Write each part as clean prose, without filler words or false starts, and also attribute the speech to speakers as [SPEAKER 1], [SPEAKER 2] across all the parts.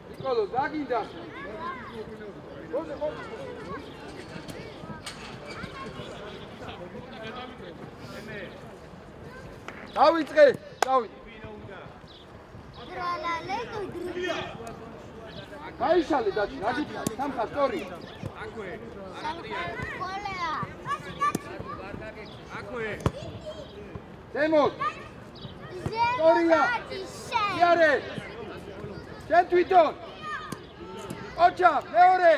[SPEAKER 1] Nicolò, Daginda. დავიწყე, დავი. გაიშალე დაჩი, რა გიქნა? სამხა სტორი. აქვე. კოლეა. აქვე. ზემოთ. სტორია. იარე. შენ თვითონ. ოჩა, მეორე.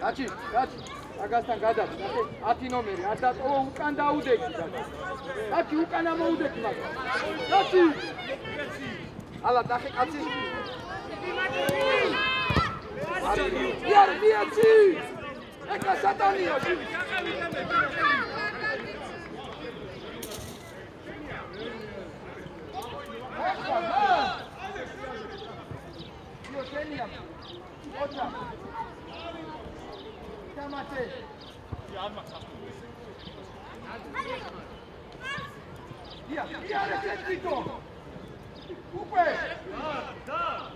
[SPEAKER 1] დაჩი, დაჩი. აგასთან გადაჭ, ნახე 10 ნომერი, არ დატოვა უკან დაუდექი დაჩი. დაჩი უკან ამოუდექი მაგრამ. დაჩი. ალა ნახე კაცი. იარე, მიაცი. ეკა სატანია. იო შენია. ოჩა. Mate. Ja, mach das. Ja, ja, das ist doch. Upe. Da.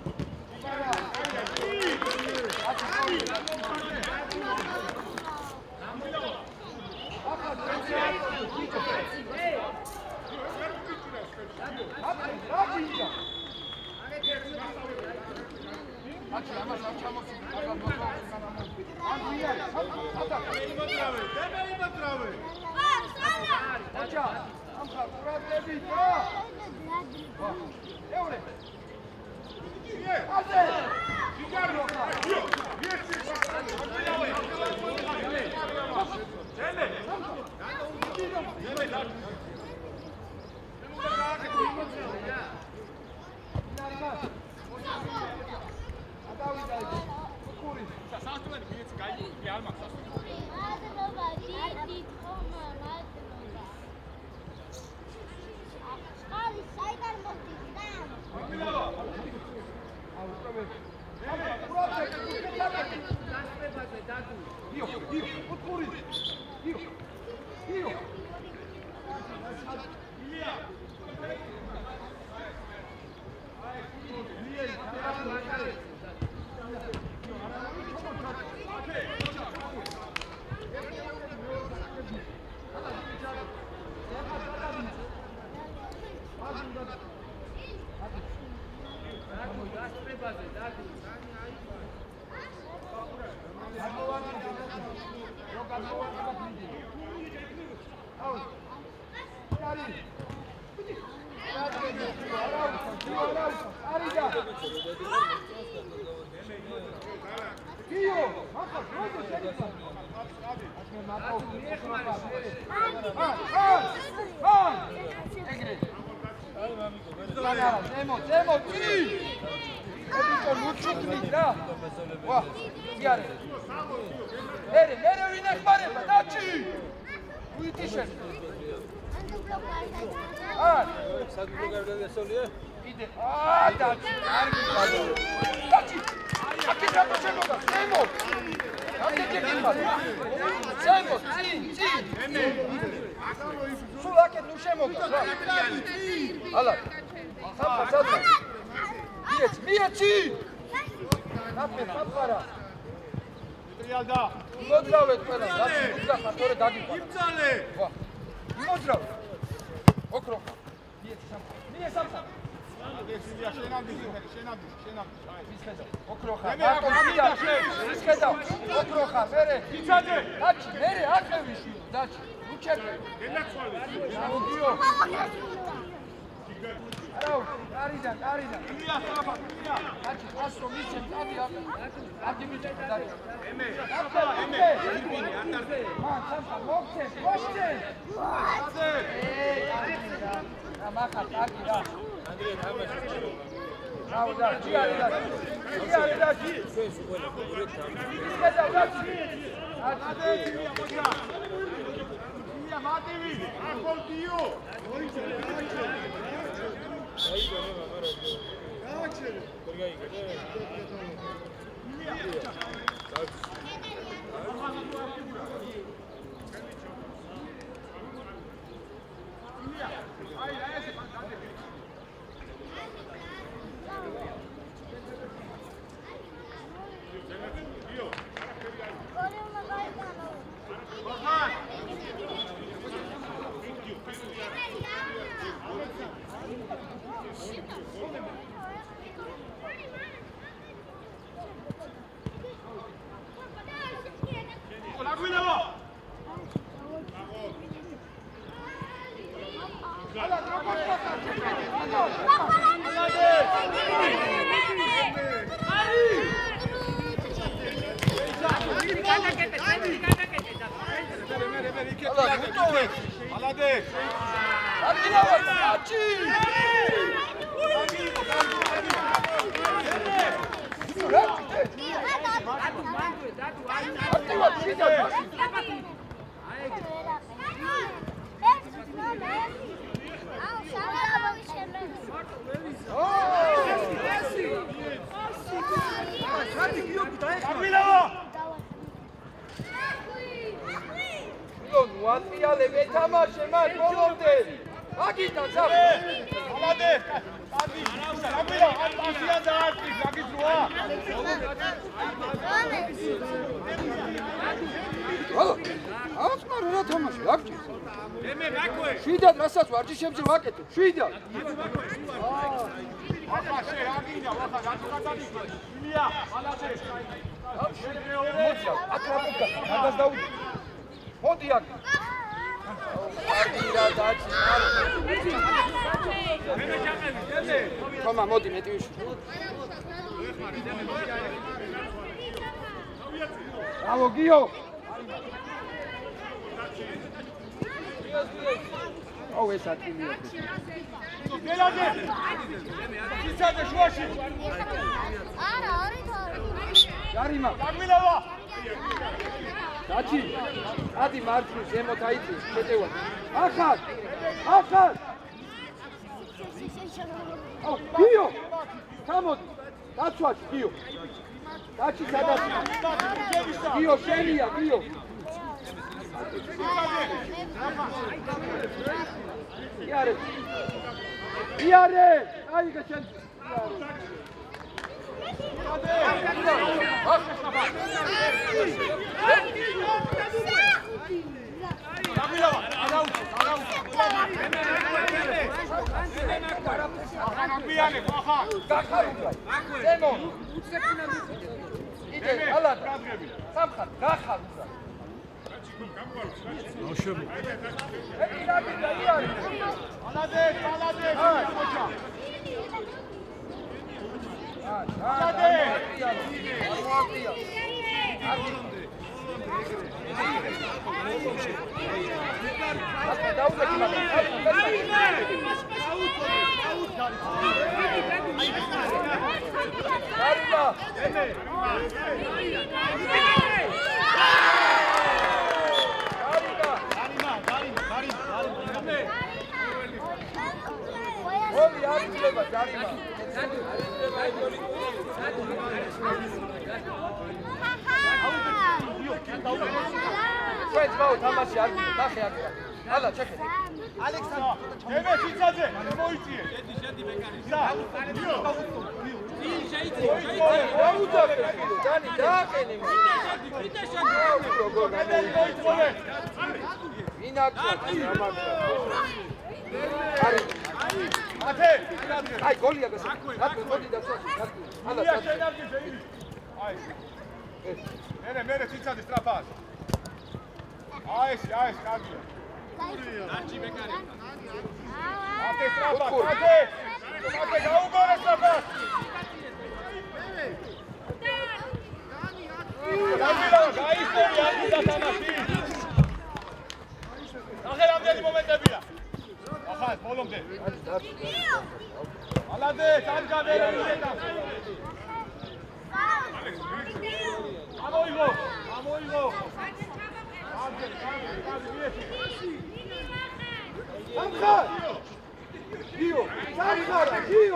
[SPEAKER 1] Dio,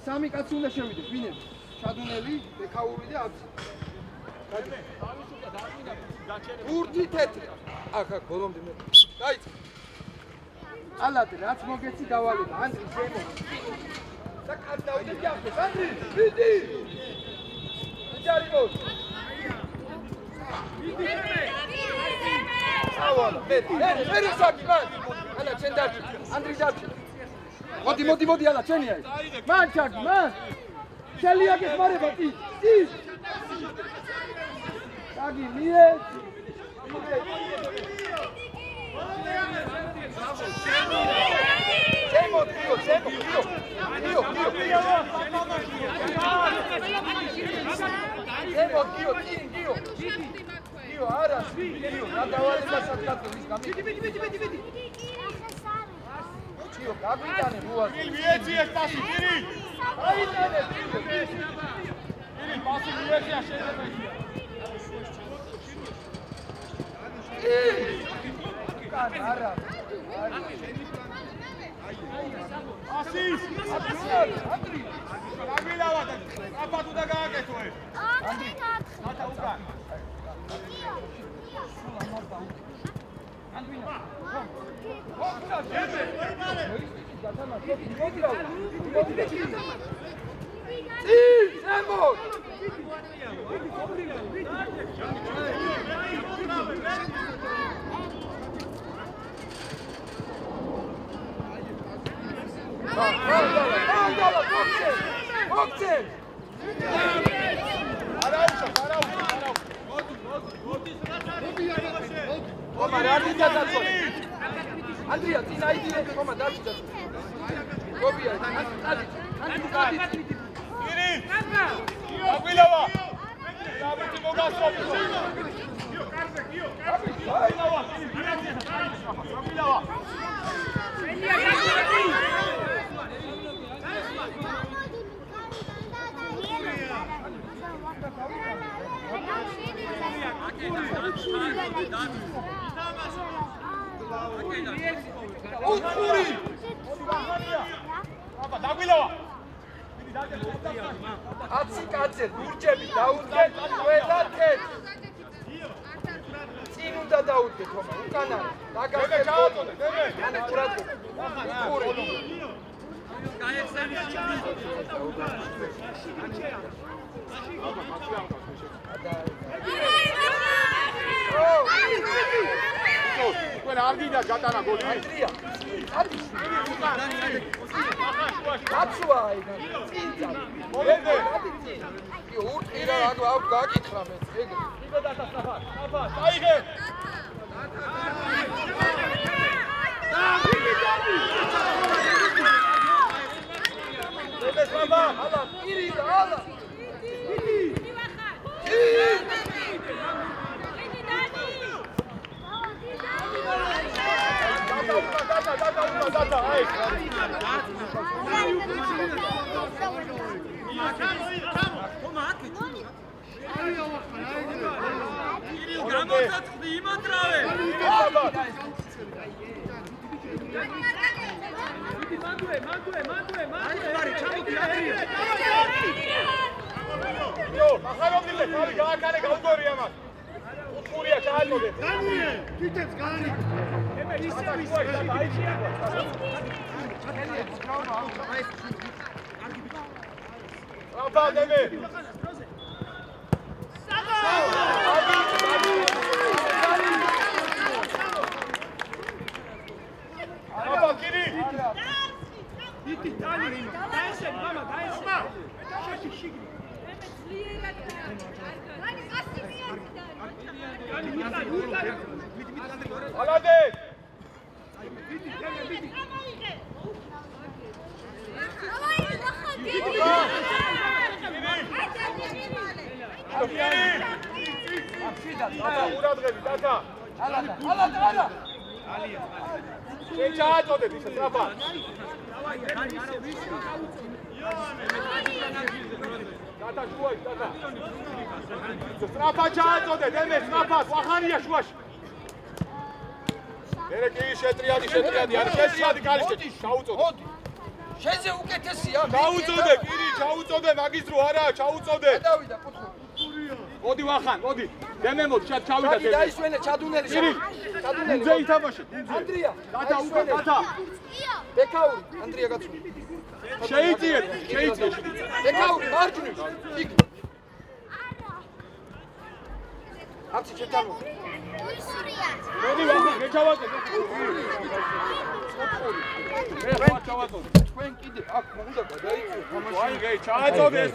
[SPEAKER 1] სამი კაცი უნდა შევიდეთ, ვინები? ჩადუნელი, ბექაური და აბსი. გურჯი თეთრი. აქ ბოლომდე მე. დაიწყე. ალად რაც მოგეცი დავალება. ანდრი შემო. და კაც დავდები ახლა. ანდრი, ვიდი. ჯარიმოს. ვიდი. ავალა, მე საკი მან. ალა ჩენ დარჩი. ანდრი დარჩი. მოდი ალა ჩენია ეს. მან ჩაკი, მან. შელია გესმარება ტი. ჩაკი მიე. შემო. გიო, არა, გიო, გადავალება საკათო ის გამი. ვიდი. გიო, გაგვიტანე რუას.
[SPEAKER 2] მიეციეს პასი, გირი.
[SPEAKER 1] აიტანე.
[SPEAKER 2] გირი, პასი მიეცია შეიძლება ისია.
[SPEAKER 1] არა.
[SPEAKER 2] ასის.
[SPEAKER 1] ანდრი.
[SPEAKER 2] გამილავა და აფათუ და გააკეთო ეს.
[SPEAKER 1] ანდრი.
[SPEAKER 2] დათა უკან.
[SPEAKER 1] Andrea, ti dai di come darci da. Copia, Andrea.
[SPEAKER 2] Giri. Aguilava. Daviti Mogasov. Aguilava. Aguilava.
[SPEAKER 1] Უთური!
[SPEAKER 2] აბა დაგვილავა.
[SPEAKER 1] 10 კაცი გურჯები დაუდგეთ ყველა თეთრ. წინ უნდა დაუდგეთ ხომ უკან არა.
[SPEAKER 2] დაგაგე ჩააწოდე, დემე.
[SPEAKER 1] ანუ ყურად. უთური.
[SPEAKER 2] Quella argida gatana goli.
[SPEAKER 1] Andrea. Აცვა აიდა. წინდა.
[SPEAKER 2] მოლენდე.
[SPEAKER 1] ი ურტყირა ანუ აქ გაკითხა მე. ეგ.
[SPEAKER 2] იბა დასაფა. საფა. დაიღე. დემე საფა.
[SPEAKER 1] ალა, პირიდა, ალა.
[SPEAKER 2] Data, ai.
[SPEAKER 3] გამოსაწყდი იმათრავე. მანდუე, ჩამოდი ადრია.
[SPEAKER 2] იო, ახალობდილი, თავი გააკარე გავგორი ამას. უთხურია ჩააწოდე.
[SPEAKER 3] განუე, თვითებს განი. ემე ისე
[SPEAKER 2] აიჩია. აბა დემე. აბა გირი.
[SPEAKER 3] იტი დალი. დაესენ, მამა, დაესენ. შეში შიგნი. ემე ძლიერად. აი, ასი მიარ.
[SPEAKER 2] ალადე.
[SPEAKER 3] ვიდი, ვიდი.
[SPEAKER 2] აბა ურადღები დათა.
[SPEAKER 1] ალა.
[SPEAKER 2] შენ ჩააწოდეთ ისე სწრაფა. დათა შუაში დათა. სწრაფა ჩააწოდეთ ემე სწრაფა ვახანია შუაში. მერე კი შეტრიადი, არის შეტრიადი კალიშე. დაუწოდე.
[SPEAKER 1] შეზე უკეთესია.
[SPEAKER 2] ჩაუწოდე, პირი, ჩაუწოდე, მაგის დრო არაა, ჩაუწოდე.
[SPEAKER 1] გადავიდა პუთხური.
[SPEAKER 2] მოდი ვახან, მოდი. დემემოდ ჩავიდა
[SPEAKER 1] დემე. დაისვენე ჩადუნელი. ჩადუნელი.
[SPEAKER 2] ძე ითამაშე.
[SPEAKER 1] ანდრია.
[SPEAKER 2] გათა უკვე გათა.
[SPEAKER 1] ბეკაური, ანდრია გაწვი.
[SPEAKER 2] შეიწიეთ, შეიწიეთ.
[SPEAKER 1] ბეკაური, მარჯვნივ. იქ. აფცი ჩემთან მოდი.
[SPEAKER 2] მოდი ვახან, გეჩავატე.
[SPEAKER 1] თქვენ კიდე აქ უნდა გადაიწვიოთ თამაში.
[SPEAKER 2] ვაი, გეი, ჩააწოდეს.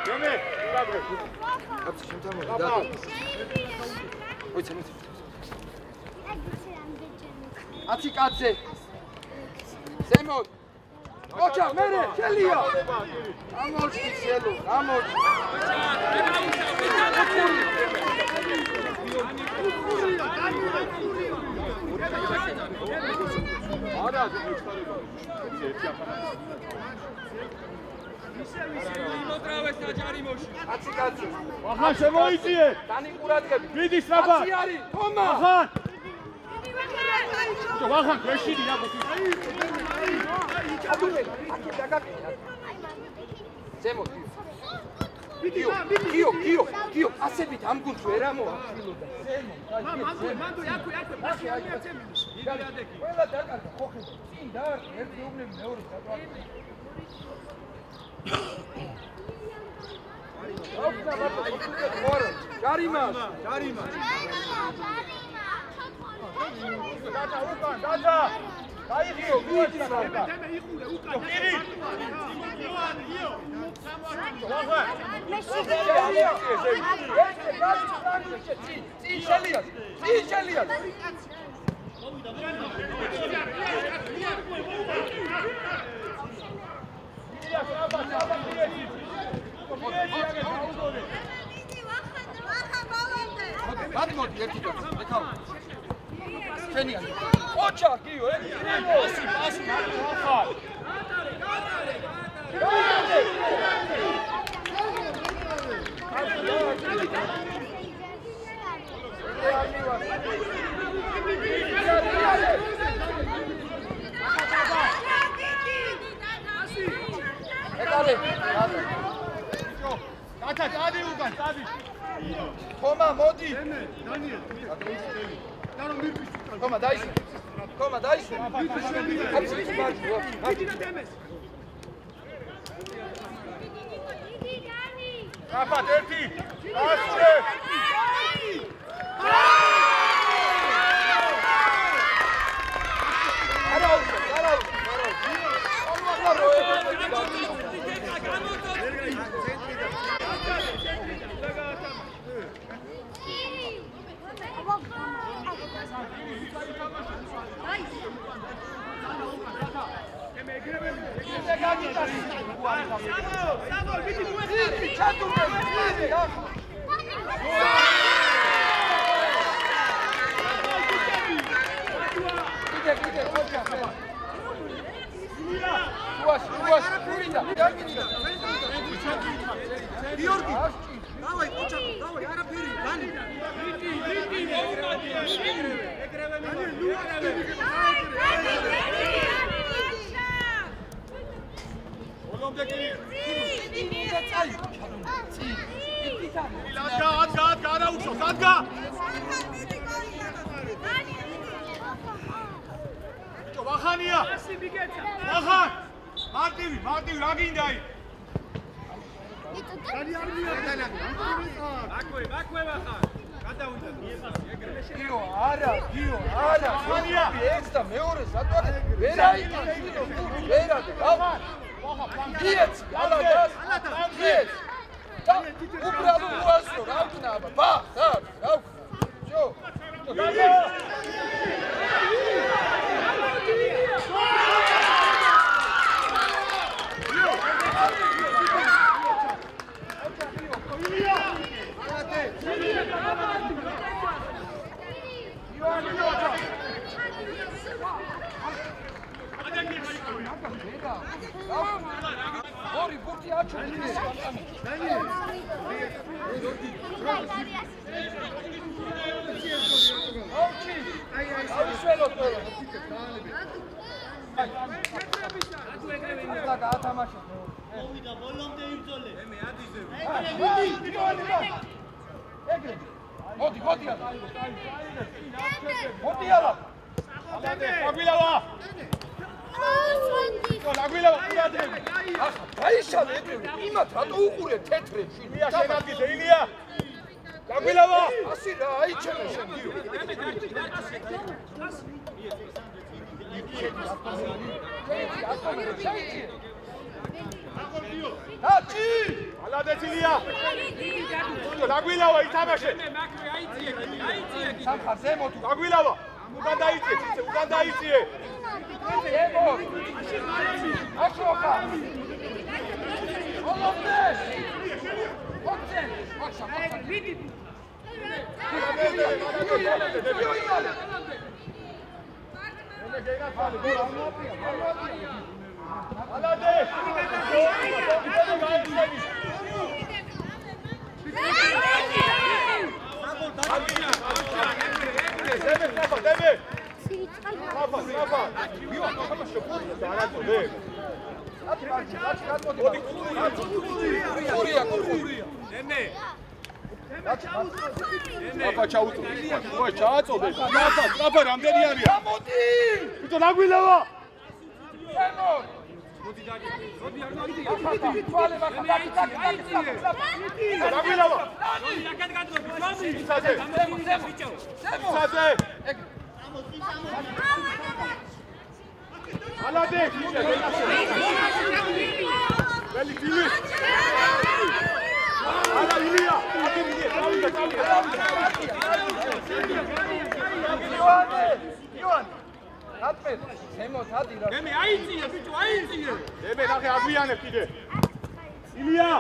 [SPEAKER 2] დემე, ურაგრე.
[SPEAKER 1] აფცი ჩემთან მოდი. და. მოიცემ. აცი კაცზე. ზემოთ. ოჩა, მერე, შელია. ამოჩი შელო, ამოჩი.
[SPEAKER 2] არა, მეჩხარება. ერთი ახანა.
[SPEAKER 3] იმოძრავეს აჯარიმოში.
[SPEAKER 1] აცი კაცზე.
[SPEAKER 2] ვახან შემოიწიე.
[SPEAKER 1] დანი ყურადღები.
[SPEAKER 2] მიდი სწრაფად.
[SPEAKER 1] აცი არის, თომა.
[SPEAKER 2] ვახან. ვახან, ქვეშინი რა გუთი.
[SPEAKER 1] ჩადუნელი, აქ დაგაკეთე. ზემოთ. გიო, ასებით ამ გუნდს ვერ ამოახილოდა.
[SPEAKER 3] მანდო, აკვე,
[SPEAKER 1] ყველა დაკარგა, ხო ხედავ. წინ დაარქე, ერთი უბნები, მეორე დაკარგა. ოფნა მარტო ხوار. ჯარიმა.
[SPEAKER 2] დადა უკან, დადა. დაიხიო, გუაჩა.
[SPEAKER 3] დემე იყურე უკან.
[SPEAKER 1] ოჩა გიო,
[SPEAKER 2] პასი, ვახან. გათა, დადი უკან, დადი.
[SPEAKER 1] თომა, მოდი.
[SPEAKER 3] დანიელ.
[SPEAKER 1] თომა, დაისვენ. აფცი მარჯვნივ.
[SPEAKER 3] მიდი და დემეს.
[SPEAKER 2] აფად ერთი. ასწრე.
[SPEAKER 3] გიორგი, დავაი, ოჩა, დავაი, არაფერი, დანი.
[SPEAKER 2] ბოლომდე კი. ადგა, არაუშვოს, ადგა. ვახანია. ვახან. მარტივი, რა გინდა იქ?
[SPEAKER 3] დანი არ მიაყენა. აკვე ვახან. გადავიდა.
[SPEAKER 1] გიო, არა. ხანია. ეს და მეორე სატვარი ვერ აიკეთე. ვერადე, ვახან. გიეც, ალადას. გიეც. უბრალო უასო, რა ვქნა აბა. ბა, რა ვქნა. ჯო. ორი ბურთი აჩვენეს სპარტანი. ოჩი. აი, შველოთ ყველა. ყველა გაათამაშეთ.
[SPEAKER 3] მოვიდა ბოლომდე იბრძოლე. მე ადიზე.
[SPEAKER 1] ეგრე. მოდი ალა. მოდი ალა.
[SPEAKER 2] აგვილავა. აგვილავა, უდადე.
[SPEAKER 1] დაიშალე ეგრე. იმათ რატო უყურე თეთრებში?
[SPEAKER 2] ილია შენაგიძე, ილია. აგვილავა.
[SPEAKER 1] ასი რა, აიჩემე შენ გიო. დაჭი!
[SPEAKER 2] ალადეთილია. აგვილავა ითამაშე.
[SPEAKER 1] სამხარ ზემოთ.
[SPEAKER 2] აგვილავა. უკან დაიწიე.
[SPEAKER 1] ზემოთ. აშოხა. ოლოფდეს. ოქცენ. ოქცა. ვიდი.
[SPEAKER 2] ალადე. აბა ჩაუწო. ვაი ჩააწოდე. აბა რამდენი არის?
[SPEAKER 1] მოდი!
[SPEAKER 2] ვიტო აგვილავა.
[SPEAKER 1] ზემოთ.
[SPEAKER 2] აგვილავა. ისაზე. ალადე. ველი დილი. ალა ილია.
[SPEAKER 1] იოან. ატმე, ზემოთ ადი რა.
[SPEAKER 2] მე აიწიე ბიჭო, აიწიე. მე ნახე აგვიანებ კიდე. ილია.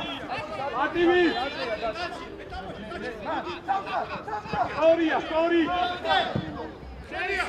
[SPEAKER 2] ატივი. ორია. შერია.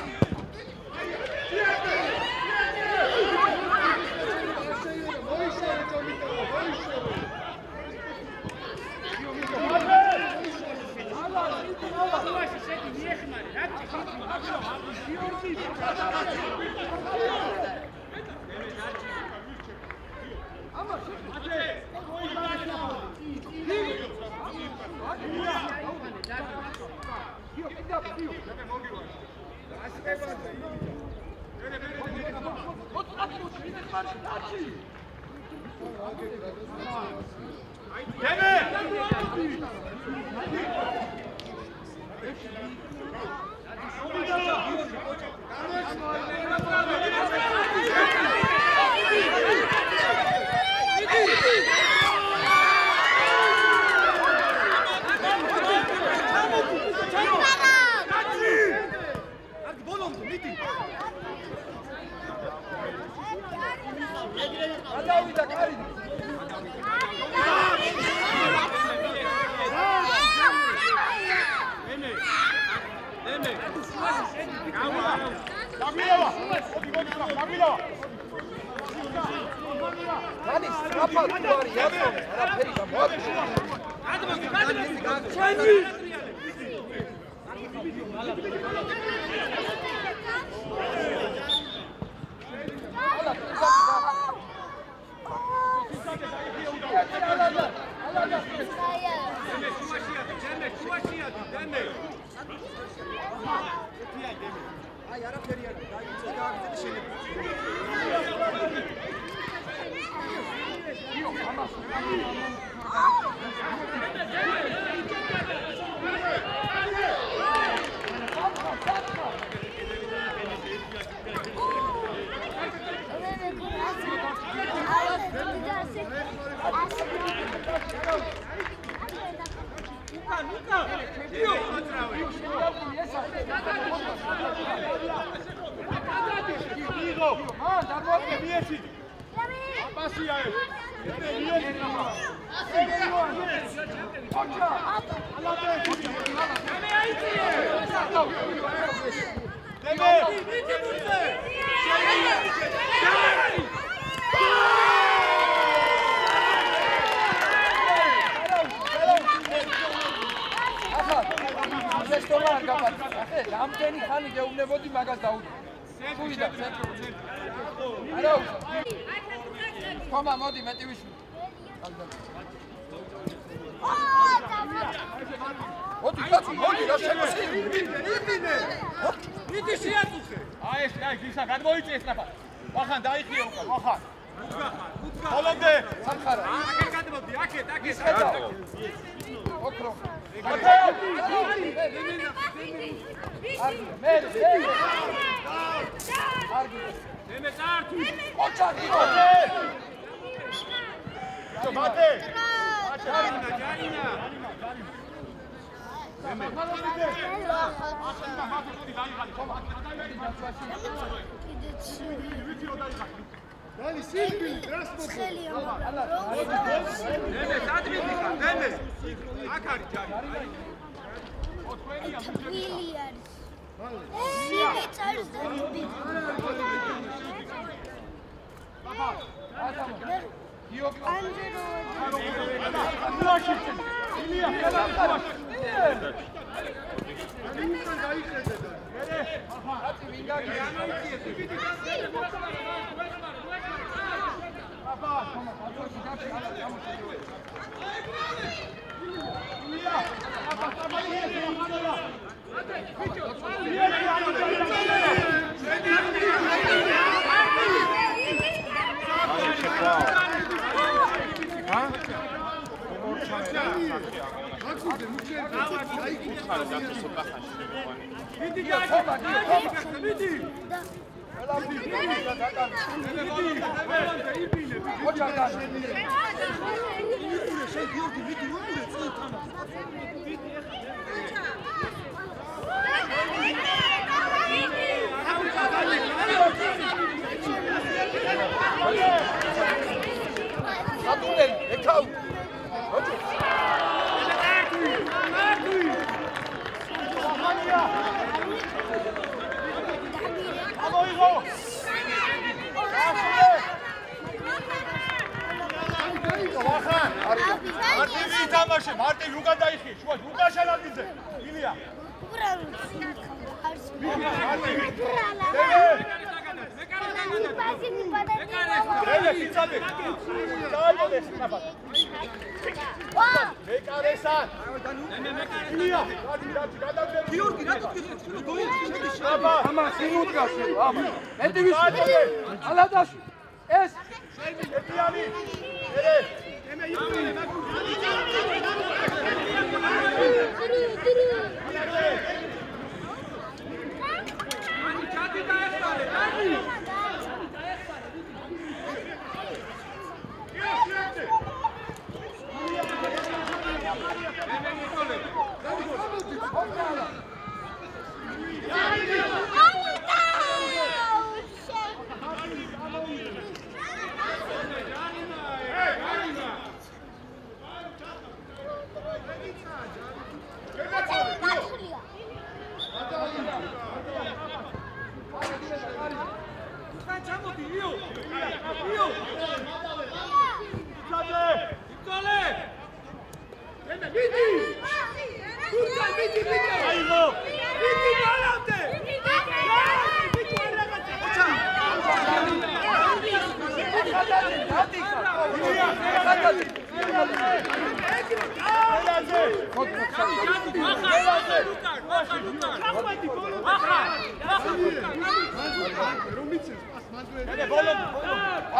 [SPEAKER 1] რამდენი ხანი გეუბნებოდი მაგას დაუდგე. სუიდა. არა. თომა მოდი მეტი ვიშვი. მოდი კაცო მოდი რა შემოსილი.
[SPEAKER 2] მიდი შეაწუხე. აი ეს აი გისა გადმოიწეს ნახა. ვახან დაიხიო უკან ვახან. ბოლომდე
[SPEAKER 1] სამხარა.
[SPEAKER 2] აქეთ გადმოდი აქეთ.
[SPEAKER 1] ოქრო.
[SPEAKER 2] მე წართვი.
[SPEAKER 1] ოჩარი.
[SPEAKER 2] მათე.
[SPEAKER 3] Dani, Silvio, graças a მარტინ უკან დაიხი, შუა უკან შალანძე. ილია.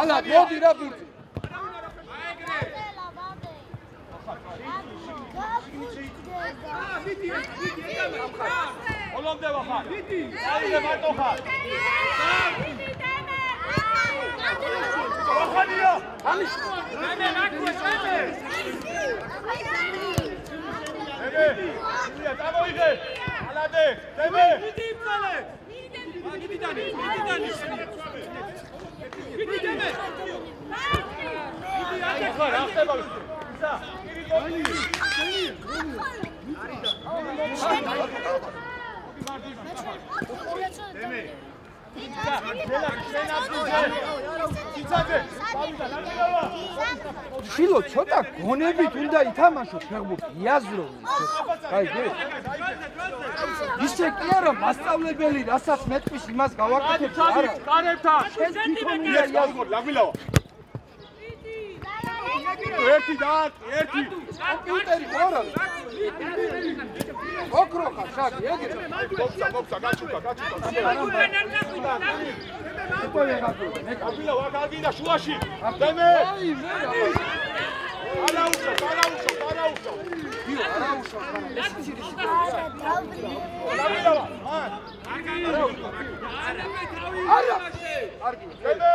[SPEAKER 1] ალა მოდი რა ბურთი
[SPEAKER 2] ბოლომდე ვახარ აიდე მარტო ხარ ვახანია ამის მე ნაკვეს მე ილია დამოიღე ალადე დემე მიდი იმწალე მიდი დანი მიდი დემე მიდი აი ხარ ახტება ისა მიდი
[SPEAKER 1] შილო ცოტა გონებით უნდა ითამაშო ფეხბურთი იაზრო აი ისე კი არა მასწავლებელი რასაც მეტყვის იმას გავაკეთებ არა
[SPEAKER 2] კარებთან
[SPEAKER 1] შენ თვითონ უნდა იაზრო
[SPEAKER 2] ლაგვილავა ერთი დაარტყი, ერთი.
[SPEAKER 1] კომპიუტერი ხო არა? ოქრო ხარ, შაკი, ეგრე.
[SPEAKER 2] მოგცა, გაჩუქა. აბილა ვაკალგინდა შუაში. დემე. არაუშავ.
[SPEAKER 1] დიო, არაუშავ.
[SPEAKER 2] აბილა.
[SPEAKER 1] არა. კარგი.
[SPEAKER 2] დემე.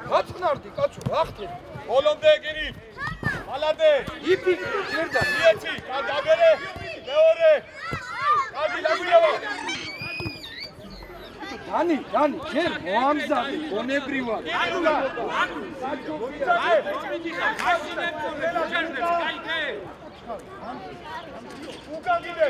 [SPEAKER 1] გაწნარდი კაცო, რა ხდება?
[SPEAKER 2] ბოლომდე გირი. მალადე.
[SPEAKER 1] იფიქრე, ჯერდა.
[SPEAKER 2] ერთი, კაგაბერე, მეორე. კაგი ლაგვილავა.
[SPEAKER 1] დანი, ჯერ მოამზადე, გონებრივად.
[SPEAKER 2] უკაგიდე.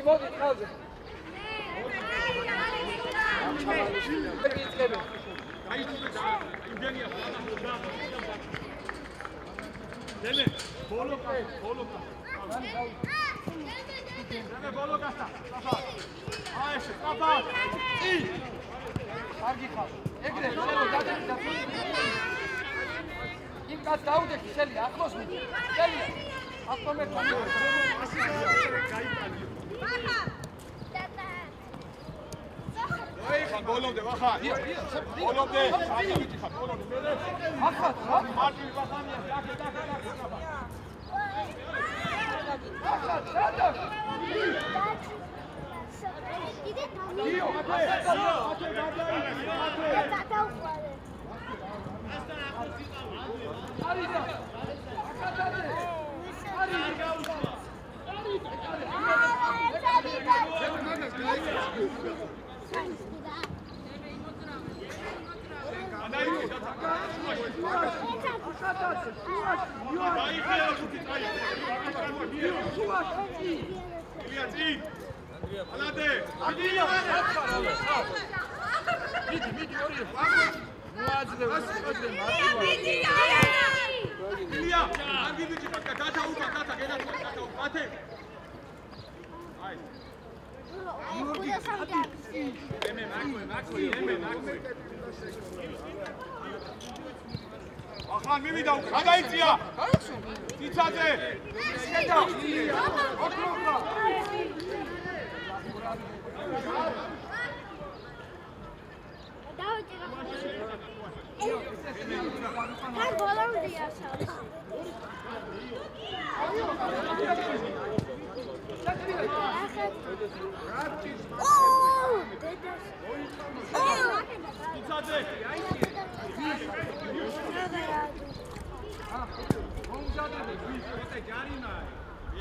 [SPEAKER 1] მოდი ხალხზე.
[SPEAKER 2] დემე, ბოლოკა. დემე ბოლოკასა. აეშე, კაფა.
[SPEAKER 1] კარგი ხარ. ეგრე შენო დაგიჭდა. იმ კაც დაუდექი შელი ახლოს მიდი. შელი. ავტომატურად.
[SPEAKER 2] ხა ბოლომდე ვახა. ბოლომდე. ხა ბოლომდე.
[SPEAKER 1] ახლა რა?
[SPEAKER 2] მარტივი ვახანია, დაკე.
[SPEAKER 1] ახლა
[SPEAKER 2] ახლა მივიდა გადაიწია ციცაძე შედა
[SPEAKER 4] თან ბოლომდია სალს
[SPEAKER 2] ციცაძე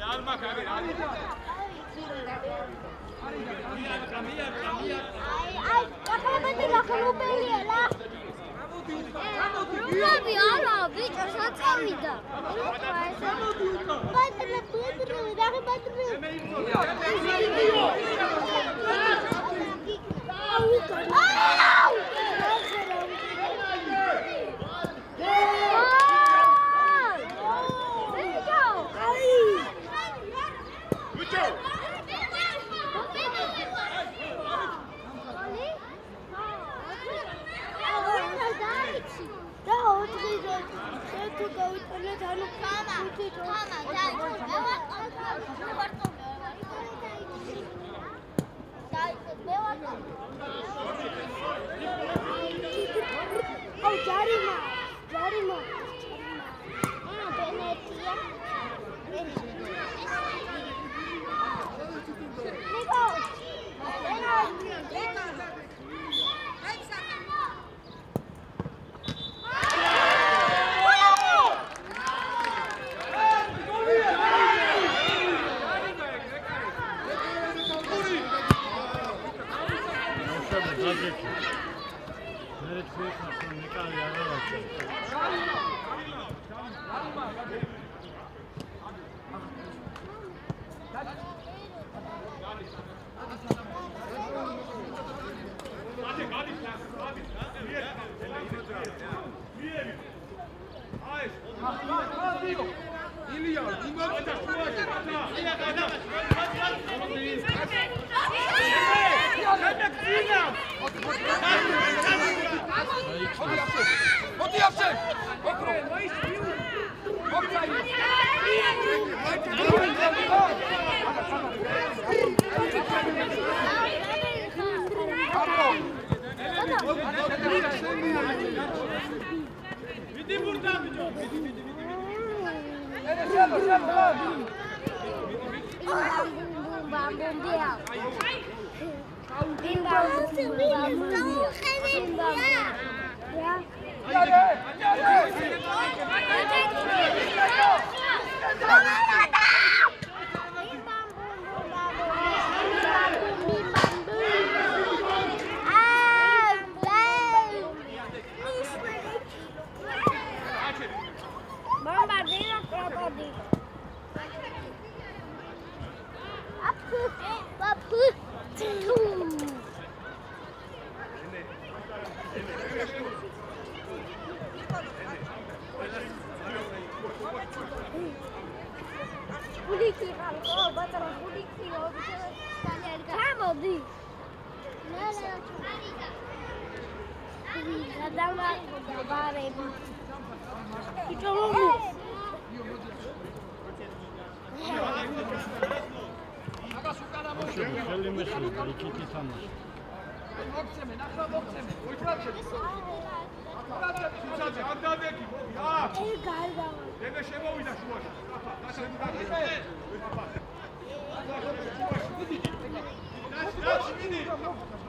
[SPEAKER 2] არ მაგარი
[SPEAKER 4] აი, აკრებდი ლახლუბელია ლა. რუბი არა, ბიჭო, საწავიდა. ბატრე, დაღი ბატრე.
[SPEAKER 2] That's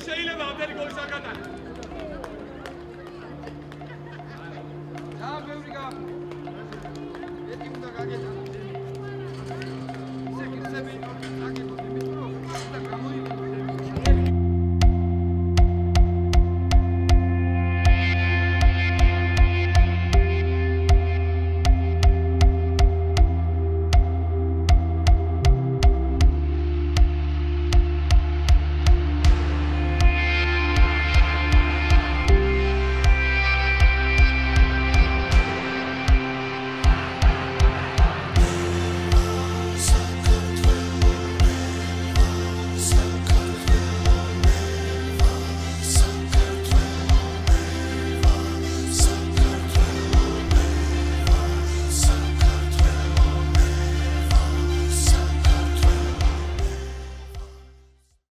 [SPEAKER 2] შეიძლება ამდენი გოლის არ გატანა.